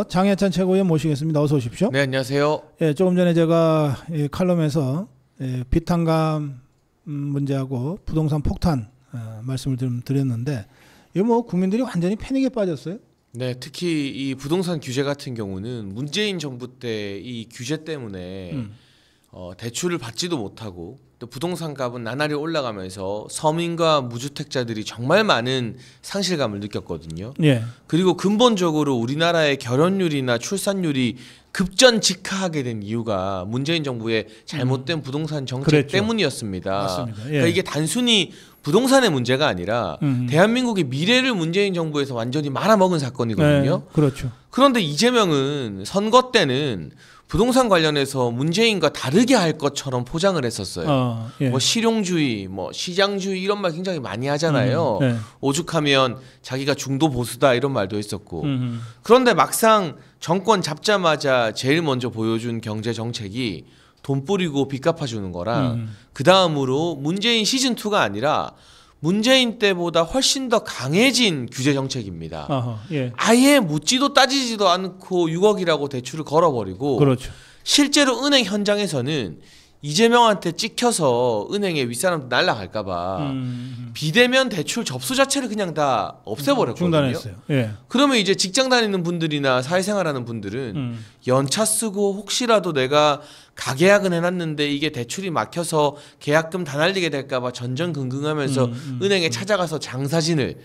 장해찬 최고위원 모시겠습니다. 어서 오십시오. 네, 안녕하세요. 예, 조금 전에 제가 칼럼에서 비탄감 문제하고 부동산 폭탄 말씀을 좀 드렸는데 이거 뭐 국민들이 완전히 패닉에 빠졌어요. 네, 특히 이 부동산 규제 같은 경우는 문재인 정부 때 이 규제 때문에 대출을 받지도 못하고 또 부동산 값은 나날이 올라가면서 서민과 무주택자들이 정말 많은 상실감을 느꼈거든요. 예. 그리고 근본적으로 우리나라의 결혼율이나 출산율이 급전직하하게 된 이유가 문재인 정부의 잘못된 부동산 정책 그랬죠. 때문이었습니다. 맞습니다. 예. 그러니까 이게 단순히 부동산의 문제가 아니라 대한민국의 미래를 문재인 정부에서 완전히 말아먹은 사건이거든요. 네, 그렇죠. 그런데 이재명은 선거 때는 부동산 관련해서 문재인과 다르게 할 것처럼 포장을 했었어요. 예. 뭐 실용주의, 뭐 시장주의 이런 말 굉장히 많이 하잖아요. 네. 오죽하면 자기가 중도 보수다 이런 말도 했었고. 그런데 막상 정권 잡자마자 제일 먼저 보여준 경제 정책이 돈 뿌리고 빚 갚아주는 거랑 그 다음으로 문재인 시즌2가 아니라 문재인 때보다 훨씬 더 강해진 규제 정책입니다. 예. 아예 묻지도 따지지도 않고 6억이라고 대출을 걸어버리고 그렇죠. 실제로 은행 현장에서는 이재명한테 찍혀서 은행에 윗사람도 날라갈까봐 비대면 대출 접수 자체를 그냥 다 없애버렸거든요. 중단했어요. 예. 그러면 이제 직장 다니는 분들이나 사회생활하는 분들은 연차 쓰고 혹시라도 내가 가계약은 해놨는데 이게 대출이 막혀서 계약금 다 날리게 될까봐 전전긍긍하면서 은행에 찾아가서 장사진을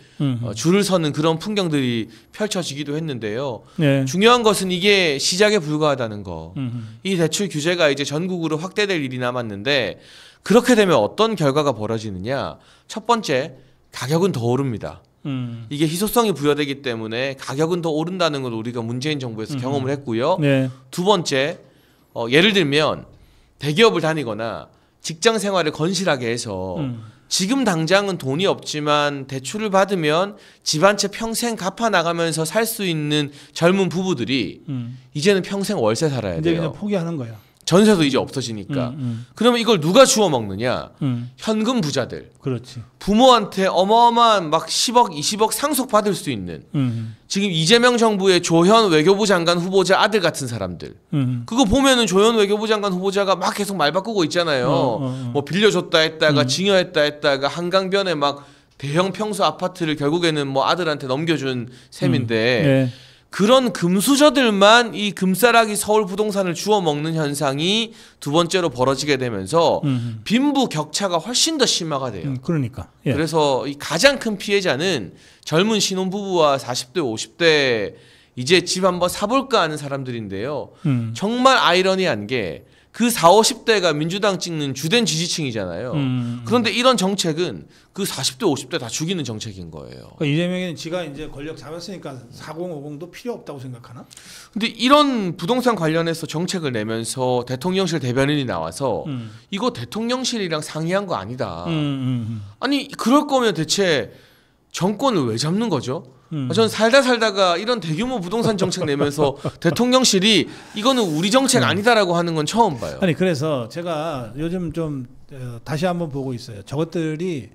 줄을 서는 그런 풍경들이 펼쳐지기도 했는데요. 예. 중요한 것은 이게 시작에 불과하다는 거. 이 대출 규제가 이제 전국으로 확대될 일이 남았는데 그렇게 되면 어떤 결과가 벌어지느냐. 첫 번째, 가격은 더 오릅니다. 이게 희소성이 부여되기 때문에 가격은 더 오른다는 걸 우리가 문재인 정부에서 경험을 했고요. 네. 두 번째, 예를 들면 대기업을 다니거나 직장 생활을 건실하게 해서 지금 당장은 돈이 없지만 대출을 받으면 집 한 채 평생 갚아 나가면서 살 수 있는 젊은 부부들이 이제는 평생 월세 살아야 이제 돼요. 그냥 포기하는 거야. 전세도 이제 없어지니까. 그러면 이걸 누가 주워 먹느냐? 현금 부자들. 그렇지. 부모한테 어마어마한 막 10억, 20억 상속 받을 수 있는 지금 이재명 정부의 조현 외교부 장관 후보자 아들 같은 사람들. 그거 보면은 조현 외교부 장관 후보자가 막 계속 말 바꾸고 있잖아요. 뭐 빌려줬다 했다가 징여했다 했다가 한강변에 막 대형 평수 아파트를 결국에는 뭐 아들한테 넘겨준 셈인데 네. 그런 금수저들만 이 금싸라기 서울 부동산을 주워 먹는 현상이 두 번째로 벌어지게 되면서 빈부 격차가 훨씬 더 심화가 돼요. 그러니까. 예. 그래서 이 가장 큰 피해자는 젊은 신혼부부와 40대, 50대 이제 집 한번 사볼까 하는 사람들인데요. 정말 아이러니한 게 그 40, 50대가 민주당 찍는 주된 지지층이잖아요. 그런데 이런 정책은 그 40대, 50대 다 죽이는 정책인 거예요. 그러니까 이재명이 지가 이제 권력 잡았으니까 4050도 필요 없다고 생각하나? 근데 이런 부동산 관련해서 정책을 내면서 대통령실 대변인이 나와서 이거 대통령실이랑 상의한 거 아니다. 아니 그럴 거면 대체 정권을 왜 잡는 거죠? 저는 살다가 이런 대규모 부동산 정책 내면서 대통령실이 이거는 우리 정책 아니다라고 하는 건 처음 봐요. 아니 그래서 제가 요즘 좀 다시 한번 보고 있어요. 저것들이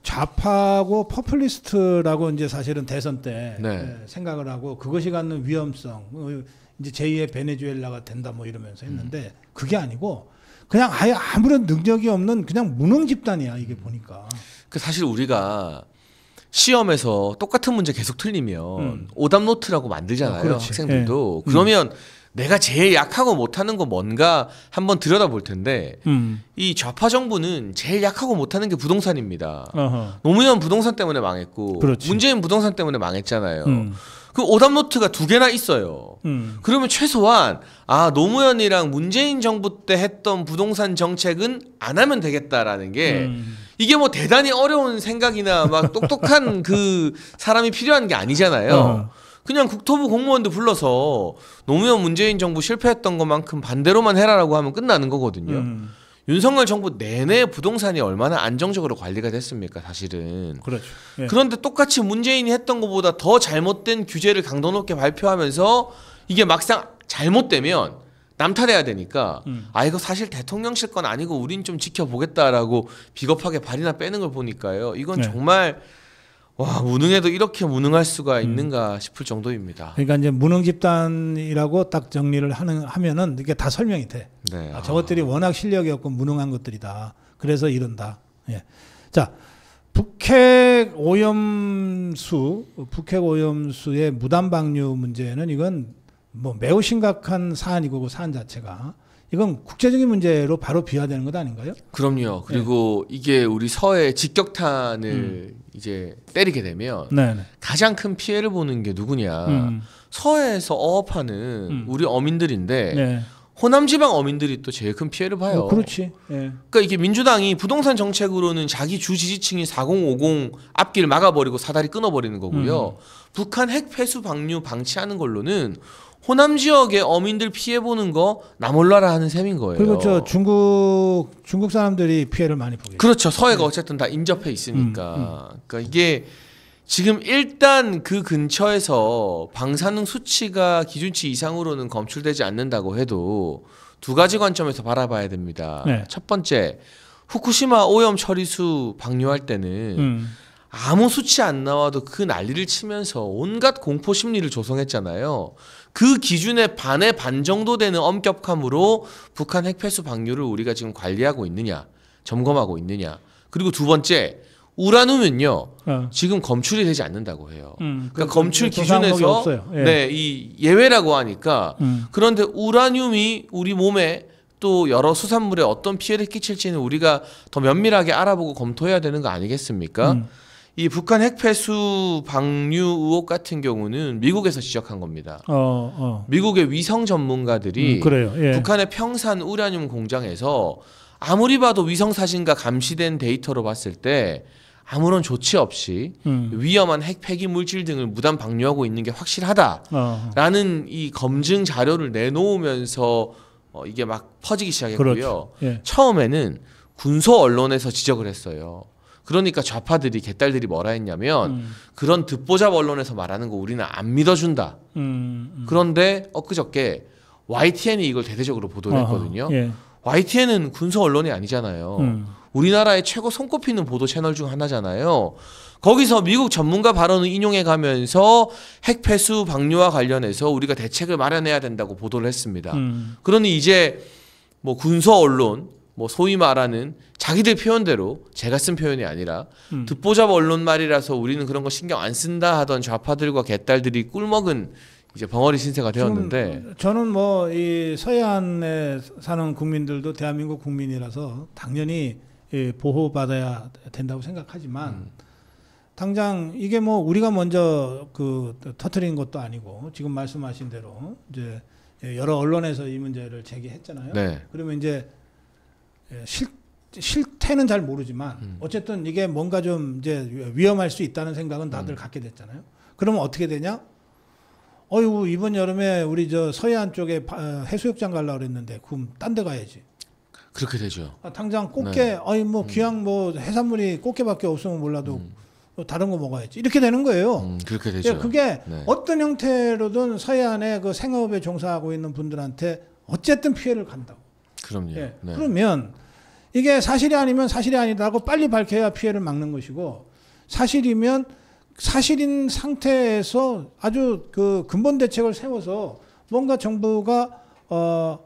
좌파고 퍼플리스트라고 이제 사실은 대선 때 생각을 하고 그것이 갖는 위험성, 이제 제2의 베네수엘라가 된다 뭐 이러면서 했는데 그게 아니고 그냥 아예 아무런 능력이 없는 그냥 무능 집단이야 이게 보니까. 그 사실 우리가 시험에서 똑같은 문제 계속 틀리면 오답 노트라고 만들잖아요. 학생들도. 그러면 내가 제일 약하고 못하는 거 뭔가 한번 들여다볼 텐데 이 좌파 정부는 제일 약하고 못하는 게 부동산입니다. 노무현 부동산 때문에 망했고 그렇지. 문재인 부동산 때문에 망했잖아요. 그 오답 노트가 2개나 있어요. 그러면 최소한 노무현이랑 문재인 정부 때 했던 부동산 정책은 안 하면 되겠다라는 게 이게 뭐 대단히 어려운 생각이나 막 똑똑한 그 사람이 필요한 게 아니잖아요. 그냥 국토부 공무원들 불러서 노무현 문재인 정부 실패했던 것만큼 반대로만 해라라고 하면 끝나는 거거든요. 윤석열 정부 내내 부동산이 얼마나 안정적으로 관리가 됐습니까 사실은. 그렇죠. 예. 그런데 똑같이 문재인이 했던 것보다 더 잘못된 규제를 강도 높게 발표하면서 이게 막상 잘못되면 남 탓해야 되니까 이거 사실 대통령실 건 아니고 우린 좀 지켜보겠다라고 비겁하게 발이나 빼는 걸 보니까요. 이건 정말 와, 무능해도 이렇게 무능할 수가 있는가 싶을 정도입니다. 그러니까 이제 무능 집단이라고 딱 정리를 하면은 이게 다 설명이 돼. 네. 저것들이 워낙 실력이 없고 무능한 것들이다. 그래서 이런다. 예. 자, 북핵 오염수의 무단 방류 문제는 이건 뭐 매우 심각한 사안이고 그 사안 자체가 이건 국제적인 문제로 바로 비화되는 것 아닌가요? 그럼요. 그리고 이게 우리 서해 직격탄을 이제 때리게 되면 가장 큰 피해를 보는 게 누구냐? 서해에서 어업하는 우리 어민들인데 호남 지방 어민들이 또 제일 큰 피해를 봐요. 그렇지. 그러니까 이게 민주당이 부동산 정책으로는 자기 주 지지층인 4050 앞길 막아버리고 사다리 끊어버리는 거고요. 북한 핵 폐수 방류 방치하는 걸로는 호남 지역의 어민들 피해 보는 거 나 몰라라 하는 셈인 거예요. 그리고 저 중국 사람들이 피해를 많이 보게. 그렇죠. 서해가 어쨌든 다 인접해 있으니까. 그러니까 이게 지금 일단 그 근처에서 방사능 수치가 기준치 이상으로는 검출되지 않는다고 해도 두 가지 관점에서 바라봐야 됩니다. 첫 번째, 후쿠시마 오염 처리수 방류할 때는 아무 수치 안 나와도 그 난리를 치면서 온갖 공포 심리를 조성했잖아요. 그 기준의 반의 반 정도 되는 엄격함으로 북한 핵폐수 방류를 우리가 지금 관리하고 있느냐, 점검하고 있느냐. 그리고 두 번째, 우라늄은요 지금 검출이 되지 않는다고 해요. 그러니까 검출 기준에서 이 예외라고 하니까 그런데 우라늄이 우리 몸에 또 여러 수산물에 어떤 피해를 끼칠지는 우리가 더 면밀하게 알아보고 검토해야 되는 거 아니겠습니까? 이 북한 핵폐수 방류 의혹 같은 경우는 미국에서 지적한 겁니다. 미국의 위성 전문가들이 북한의 평산 우라늄 공장에서 아무리 봐도 위성 사진과 감시된 데이터로 봤을 때 아무런 조치 없이 위험한 핵 폐기 물질 등을 무단 방류하고 있는 게 확실하다라는 이 검증 자료를 내놓으면서 이게 막 퍼지기 시작했고요. 처음에는 군소 언론에서 지적을 했어요. 그러니까 좌파들이 개딸들이 뭐라 했냐면 그런 듣보잡 언론에서 말하는 거 우리는 안 믿어준다. 그런데 엊그저께 YTN이 이걸 대대적으로 보도를 했거든요. YTN은 군소 언론이 아니잖아요. 우리나라의 최고 손꼽히는 보도 채널 중 하나잖아요. 거기서 미국 전문가 발언을 인용해 가면서 핵 폐수 방류와 관련해서 우리가 대책을 마련해야 된다고 보도를 했습니다. 그러니 이제 뭐 군소 언론, 뭐 소위 말하는 자기들 표현대로 제가 쓴 표현이 아니라 듣보잡 언론 말이라서 우리는 그런 거 신경 안 쓴다 하던 좌파들과 개딸들이 꿀먹은 이제 벙어리 신세가 되었는데 저는 뭐 이 서해안에 사는 국민들도 대한민국 국민이라서 당연히 보호받아야 된다고 생각하지만 당장 이게 뭐 우리가 먼저 그 터뜨린 것도 아니고 지금 말씀하신 대로 이제 여러 언론에서 이 문제를 제기했잖아요. 그러면 이제 실태는 잘 모르지만 어쨌든 이게 뭔가 좀 이제 위험할 수 있다는 생각은 다들 갖게 됐잖아요. 그러면 어떻게 되냐? 어이구 이번 여름에 우리 저 서해안 쪽에 해수욕장 가려고 그랬는데 그럼 딴 데 가야지. 그렇게 되죠. 당장 꽃게 아니 뭐 기왕 뭐 해산물이 꽃게밖에 없으면 몰라도 다른 거 먹어야지. 이렇게 되는 거예요. 그렇게 되죠. 그게 어떤 형태로든 서해안에 그 생업에 종사하고 있는 분들한테 어쨌든 피해를 간다고. 그럼요. 그러면 이게 사실이 아니면 사실이 아니다고 빨리 밝혀야 피해를 막는 것이고 사실이면 사실인 상태에서 아주 그 근본 대책을 세워서 뭔가 정부가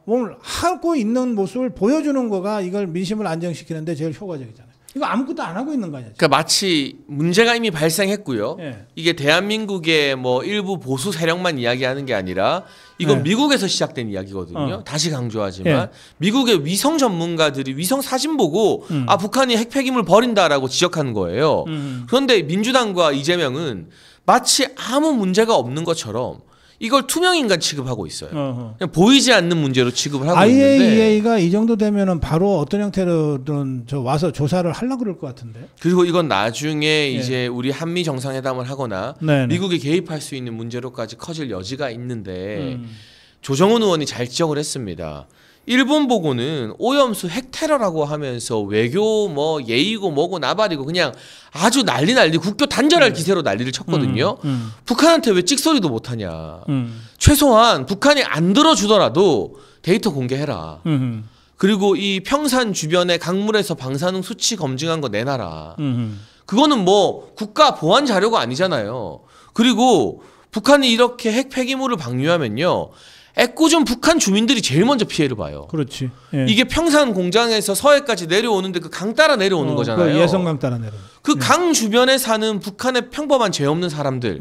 뭘 하고 있는 모습을 보여주는 거가 이걸 민심을 안정시키는데 제일 효과적이잖아요. 이거 아무것도 안 하고 있는 거 아니야? 그러니까 마치 문제가 이미 발생했고요. 이게 대한민국의 뭐 일부 보수 세력만 이야기하는 게 아니라 이건 미국에서 시작된 이야기거든요. 다시 강조하지만 미국의 위성 전문가들이 위성 사진 보고 아 북한이 핵 폐기물 버린다라고 지적하는 거예요. 그런데 민주당과 이재명은 마치 아무 문제가 없는 것처럼 이걸 투명인간 취급하고 있어요. 그냥 보이지 않는 문제로 취급을 하고 있는데 IAEA가 이 정도 되면은 바로 어떤 형태로든 저 와서 조사를 하려고 그럴 것 같은데. 그리고 이건 나중에 이제 우리 한미 정상회담을 하거나 미국이 개입할 수 있는 문제로까지 커질 여지가 있는데 조정훈 의원이 잘 지적을 했습니다. 일본 보고는 오염수 핵테러라고 하면서 외교 뭐 예의고 뭐고 나발이고 그냥 아주 난리 국교 단절할 기세로 난리를 쳤거든요. 북한한테 왜 찍소리도 못하냐. 최소한 북한이 안 들어주더라도 데이터 공개해라. 그리고 이 평산 주변의 강물에서 방사능 수치 검증한 거 내놔라. 그거는 뭐 국가 보안 자료가 아니잖아요. 그리고 북한이 이렇게 핵 폐기물을 방류하면요. 애꿎은 북한 주민들이 제일 먼저 피해를 봐요. 그렇지. 예. 이게 평산 공장에서 서해까지 내려오는데 그 강 따라 내려오는 거잖아요. 그 예성강 따라 내려. 그 강 주변에 사는 북한의 평범한 죄 없는 사람들,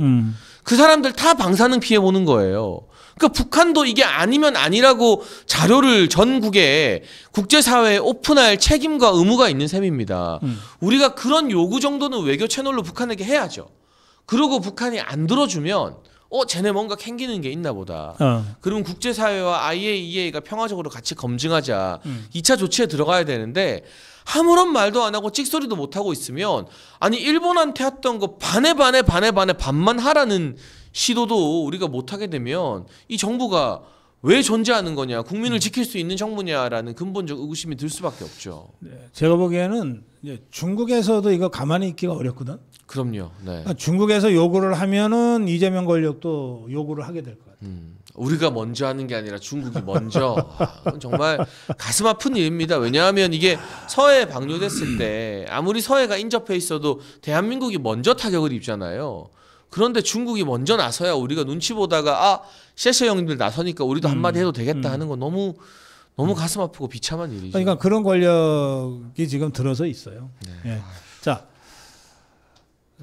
그 사람들 다 방사능 피해 보는 거예요. 그러니까 북한도 이게 아니면 아니라고 자료를 전국에 국제사회에 오픈할 책임과 의무가 있는 셈입니다. 우리가 그런 요구 정도는 외교 채널로 북한에게 해야죠. 그러고 북한이 안 들어주면 쟤네 뭔가 캥기는 게 있나 보다. 그러면 국제사회와 IAEA가 평화적으로 같이 검증하자. 2차 조치에 들어가야 되는데 아무런 말도 안 하고 찍소리도 못 하고 있으면 아니 일본한테 했던 거 반만 하라는 시도도 우리가 못 하게 되면 이 정부가 왜 존재하는 거냐, 국민을 지킬 수 있는 정부냐라는 근본적 의구심이 들 수밖에 없죠. 네, 제가 보기에는 이제 중국에서도 이거 가만히 있기가 어렵거든. 그럼요. 네. 그러니까 중국에서 요구를 하면은 이재명 권력도 요구를 하게 될 것 같아요. 우리가 먼저 하는 게 아니라 중국이 먼저. 정말 가슴 아픈 일입니다. 왜냐하면 이게 서해에 방류됐을 때 아무리 서해가 인접해 있어도 대한민국이 먼저 타격을 입잖아요. 그런데 중국이 먼저 나서야 우리가 눈치 보다가 셰셰 형님들 나서니까 우리도 한마디 해도 되겠다 하는 건 너무 가슴 아프고 비참한 일이죠. 그러니까 그런 권력이 지금 들어서 있어요. 네. 예. 자,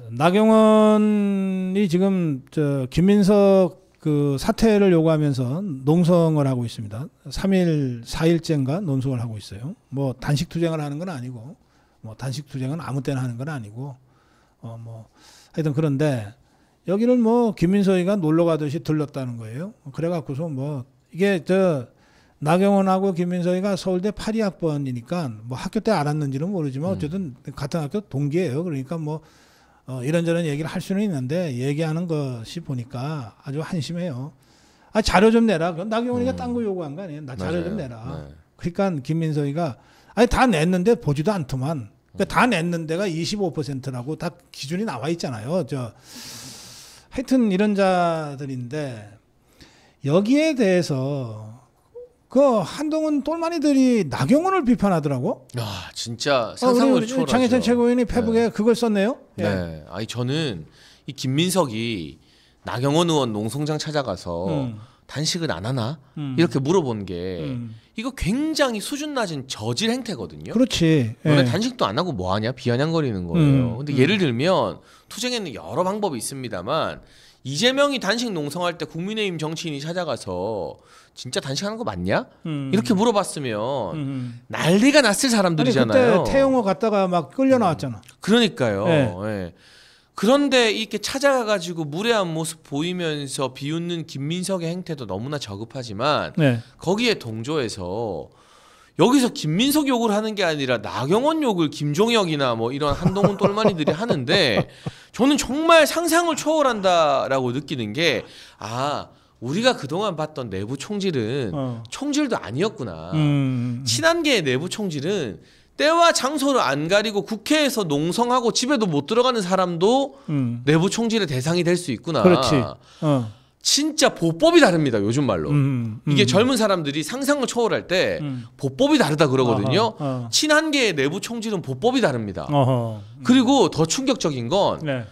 나경원이 지금 김민석 그 사퇴를 요구하면서 농성을 하고 있습니다. 3일, 4일째인가 논성을 하고 있어요. 뭐 단식 투쟁을 하는 건 아니고, 뭐 단식 투쟁은 아무 때나 하는 건 아니고, 뭐 하여튼 그런데 여기를 뭐 김민석이가 놀러 가듯이 들렀다는 거예요. 그래갖고서 뭐 이게 나경원하고 김민석이가 서울대 82학번이니까 뭐 학교 때 알았는지는 모르지만 어쨌든 같은 학교 동기예요. 그러니까 뭐 이런저런 얘기를 할 수는 있는데 얘기하는 것이 보니까 아주 한심해요. 자료 좀 내라. 나경원이가 딴 거 요구한 거 아니에요. 나 자료 맞아요. 좀 내라. 네. 그러니까 김민석이가 다 냈는데 보지도 않더만. 그러니까 다 냈는 데가 25%라고 다 기준이 나와 있잖아요. 하여튼 이런 자들인데 여기에 대해서 그 한동훈 똘마니들이 나경원을 비판하더라고. 진짜 상상을 초월하죠. 장혜찬 최고위원이 페북에 그걸 썼네요. 네. 예. 아니 저는 이 김민석이 나경원 의원 농성장 찾아가서 단식을 안 하나 이렇게 물어본 게 이거 굉장히 수준 낮은 저질 행태거든요. 그렇지. 너네 예. 단식도 안 하고 뭐 하냐 비아냥거리는 거예요. 근데 예를 들면 투쟁에는 여러 방법이 있습니다만 이재명이 단식 농성할 때 국민의힘 정치인이 찾아가서 진짜 단식하는 거 맞냐? 이렇게 물어봤으면 난리가 났을 사람들이잖아요. 아니, 그때 태영호 갔다가 막 끌려 나왔잖아. 그러니까요. 네. 예. 그런데 이렇게 찾아가가지고 무례한 모습 보이면서 비웃는 김민석의 행태도 너무나 저급하지만 네. 거기에 동조해서 여기서 김민석 욕을 하는 게 아니라 나경원 욕을 김종혁이나 뭐 이런 한동훈 똘마니들이 하는데 저는 정말 상상을 초월한다라고 느끼는 게 우리가 그동안 봤던 내부 총질은 총질도 아니었구나. 친한계의 내부 총질은 때와 장소를 안 가리고 국회에서 농성하고 집에도 못 들어가는 사람도 내부 총질의 대상이 될 수 있구나. 그렇지. 진짜 보법이 다릅니다. 요즘 말로. 이게 젊은 사람들이 상상을 초월할 때 보법이 다르다 그러거든요. 친한계의 내부 총질은 보법이 다릅니다. 그리고 더 충격적인 건 네.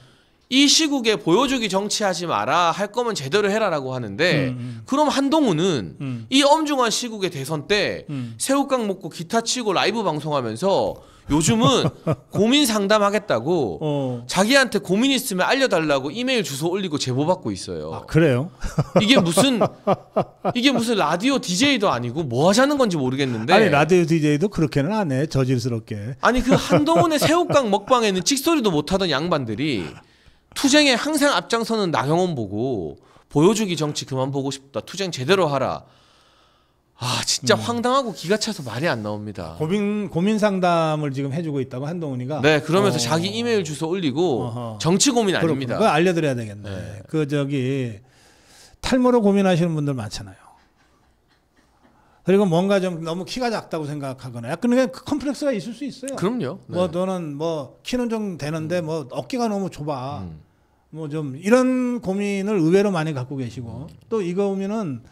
이 시국에 보여주기 정치하지 마라, 할 거면 제대로 해라라고 하는데 그럼 한동훈은 이 엄중한 시국의 대선 때 새우깡 먹고 기타 치고 라이브 방송하면서 요즘은 고민 상담하겠다고 자기한테 고민 있으면 알려달라고 이메일 주소 올리고 제보 받고 있어요. 그래요? 이게 무슨 라디오 DJ도 아니고 뭐 하자는 건지 모르겠는데. 아니 라디오 DJ도 그렇게는 안 해. 저질스럽게. 아니 그 한동훈의 새우깡 먹방에는 찍소리도 못하던 양반들이 투쟁에 항상 앞장서는 나경원 보고 보여주기 정치 그만 보고 싶다. 투쟁 제대로 하라. 진짜 황당하고 기가 차서 말이 안 나옵니다. 고민 상담을 지금 해주고 있다고 한동훈이가. 네, 그러면서 자기 이메일 주소 올리고 정치 고민 아닙니다. 그거 알려드려야 되겠네. 네. 탈모로 고민하시는 분들 많잖아요. 그리고 뭔가 좀 너무 키가 작다고 생각하거나 약간 그 컴플렉스가 있을 수 있어요. 그럼요. 네. 뭐 너는 뭐 키는 좀 되는데 뭐 어깨가 너무 좁아. 뭐 좀 이런 고민을 의외로 많이 갖고 계시고 또 이거 보면은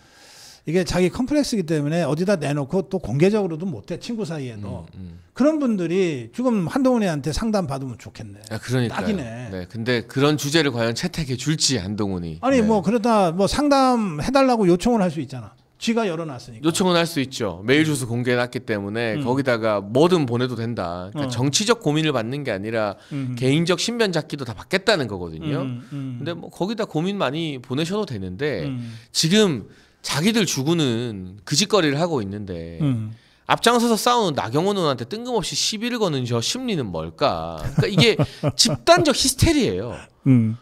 이게 자기 컴플렉스이기 때문에 어디다 내놓고 또 공개적으로도 못해 친구 사이에도 그런 분들이 지금 한동훈이한테 상담 받으면 좋겠네. 아, 그러니까요. 딱이네. 네, 근데 그런 주제를 과연 채택해 줄지 한동훈이. 아니 네. 뭐 그러다 뭐 상담 해달라고 요청을 할 수 있잖아. 쥐가 열어놨으니까. 요청은 할 수 있죠. 메일 주소 공개해놨기 때문에 거기다가 뭐든 보내도 된다. 그러니까 정치적 고민을 받는 게 아니라 개인적 신변 잡기도 다 받겠다는 거거든요. 근데 뭐 거기다 고민 많이 보내셔도 되는데 지금 자기들 주구는 그 짓거리를 하고 있는데 앞장서서 싸우는 나경원 의원한테 뜬금없이 시비를 거는 저 심리는 뭘까? 그러니까 이게 집단적 히스테리예요.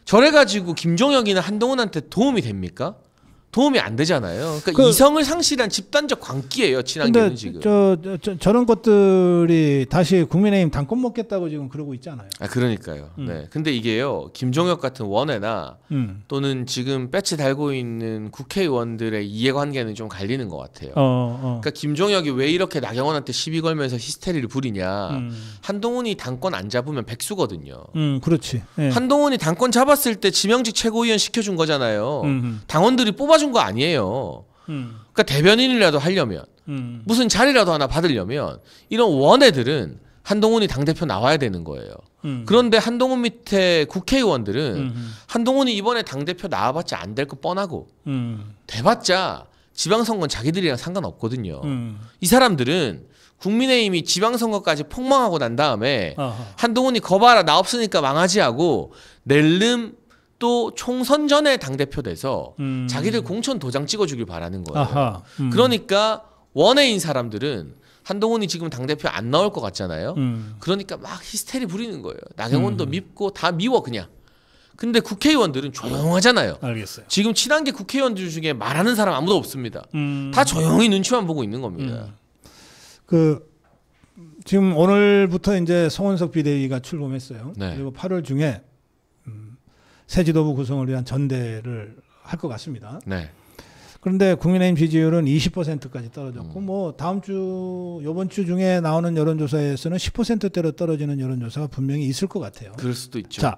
저래가지고 김종혁이나 한동훈한테 도움이 됩니까? 도움이 안 되잖아요. 그러니까 이성을 상실한 집단적 광기예요. 친한계는 지금. 저런 것들이 다시 국민의힘 당권 먹겠다고 지금 그러고 있잖아요. 아 그러니까요. 네. 근데 이게요. 김종혁 같은 원외나 또는 지금 배치 달고 있는 국회의원들의 이해관계는 좀 갈리는 것 같아요. 그러니까 김종혁이 왜 이렇게 나경원한테 시비 걸면서 히스테리를 부리냐. 한동훈이 당권 안 잡으면 백수거든요. 그렇지. 네. 한동훈이 당권 잡았을 때 지명직 최고위원 시켜준 거잖아요. 당원들이 뽑아준 거 아니에요. 그러니까 대변인이라도 하려면 무슨 자리라도 하나 받으려면 이런 원애들은 한동훈이 당대표 나와야 되는 거예요. 그런데 한동훈 밑에 국회의원들은 한동훈이 이번에 당대표 나와봤자 안 될 거 뻔하고 돼봤자 지방선거는 자기들이랑 상관없거든요. 이 사람들은 국민의힘이 지방선거까지 폭망하고 난 다음에 한동훈이 거봐라 나 없으니까 망하지 하고 낼름 또 총선 전에 당대표 돼서 자기들 공천 도장 찍어주길 바라는 거예요. 그러니까 원외인 사람들은 한동훈이 지금 당대표 안 나올 것 같잖아요. 그러니까 막 히스테리 부리는 거예요. 나경원도 밉고 다 미워 그냥. 근데 국회의원들은 조용하잖아요. 알겠어요. 지금 친한계 국회의원들 중에 말하는 사람 아무도 없습니다. 다 조용히 눈치만 보고 있는 겁니다. 지금 오늘부터 이제 송원석 비대위가 출범했어요. 네. 그리고 8월 중에 새 지도부 구성을 위한 전대를 할 것 같습니다. 네. 그런데 국민의힘 지지율은 20%까지 떨어졌고 뭐 다음 주 이번 주 중에 나오는 여론조사에서는 10%대로 떨어지는 여론조사가 분명히 있을 것 같아요. 그럴 수도 있죠. 자,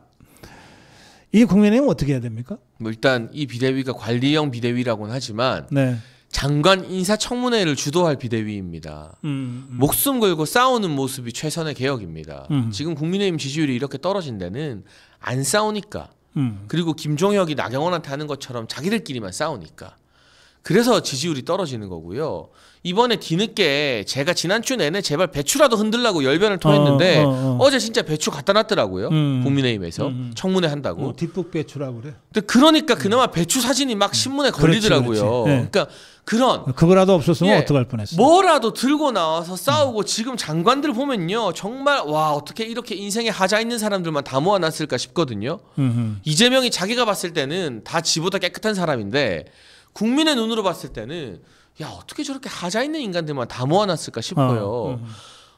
이 국민의힘은 어떻게 해야 됩니까? 뭐 일단 이 비대위가 관리형 비대위라고는 하지만 네. 장관 인사청문회를 주도할 비대위입니다. 목숨 걸고 싸우는 모습이 최선의 개혁입니다. 지금 국민의힘 지지율이 이렇게 떨어진 데는 안 싸우니까 그리고 김종혁이 나경원한테 하는 것처럼 자기들끼리만 싸우니까 그래서 지지율이 떨어지는 거고요. 이번에 뒤늦게 제가 지난주 내내 제발 배추라도 흔들라고 열변을 토했는데 어제 진짜 배추 갖다 놨더라고요. 국민의힘에서 청문회 한다고. 뒷북 배추라고 그래. 근데 그러니까 그나마 배추 사진이 막 신문에 걸리더라고요. 그렇지. 네. 그러니까 그거라도 없었으면 어떡할 뻔했어. 뭐라도 들고 나와서 싸우고 지금 장관들 보면요. 정말 와 어떻게 이렇게 인생에 하자 있는 사람들만 다 모아놨을까 싶거든요. 이재명이 자기가 봤을 때는 다 지보다 깨끗한 사람인데 국민의 눈으로 봤을 때는 야 어떻게 저렇게 하자 있는 인간들만 다 모아놨을까 싶어요.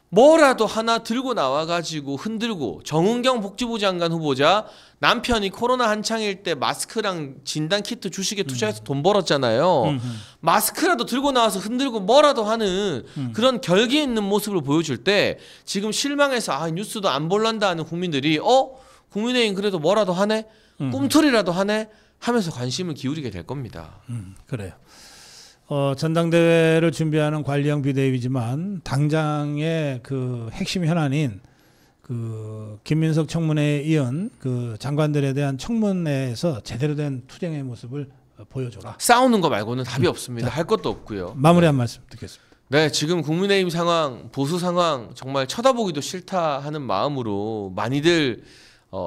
뭐라도 하나 들고 나와가지고 흔들고 정은경 복지부 장관 후보자 남편이 코로나 한창일 때 마스크랑 진단키트 주식에 투자해서 돈 벌었잖아요. 마스크라도 들고 나와서 흔들고 뭐라도 하는 그런 결기 있는 모습을 보여줄 때 지금 실망해서 아 뉴스도 안 볼란다 하는 국민들이 국민의힘 그래도 뭐라도 하네? 꿈틀이라도 하네? 하면서 관심을 기울이게 될 겁니다. 그래요. 전당대회를 준비하는 관리형 비대위지만 당장의 그 핵심 현안인 그 김민석 청문회에 이은 그 장관들에 대한 청문회에서 제대로 된 투쟁의 모습을 보여줘라. 싸우는 거 말고는 답이 없습니다. 할 것도 없고요. 마무리 한 말씀 듣겠습니다. 네, 지금 국민의힘 상황, 보수 상황 정말 쳐다보기도 싫다 하는 마음으로 많이들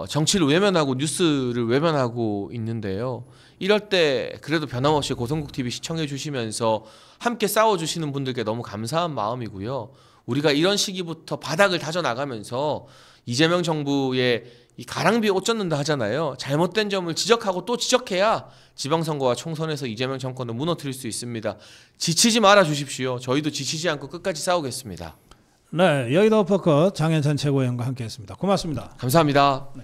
정치를 외면하고 뉴스를 외면하고 있는데요. 이럴 때 그래도 변함없이 고성국TV 시청해 주시면서 함께 싸워주시는 분들께 너무 감사한 마음이고요. 우리가 이런 시기부터 바닥을 다져나가면서 이재명 정부의 이 가랑비에 옷 젖는다 하잖아요. 잘못된 점을 지적하고 또 지적해야 지방선거와 총선에서 이재명 정권을 무너뜨릴 수 있습니다. 지치지 말아 주십시오. 저희도 지치지 않고 끝까지 싸우겠습니다. 네, 여의도 어퍼컷 장현찬 최고위원과 함께했습니다. 고맙습니다. 감사합니다. 네.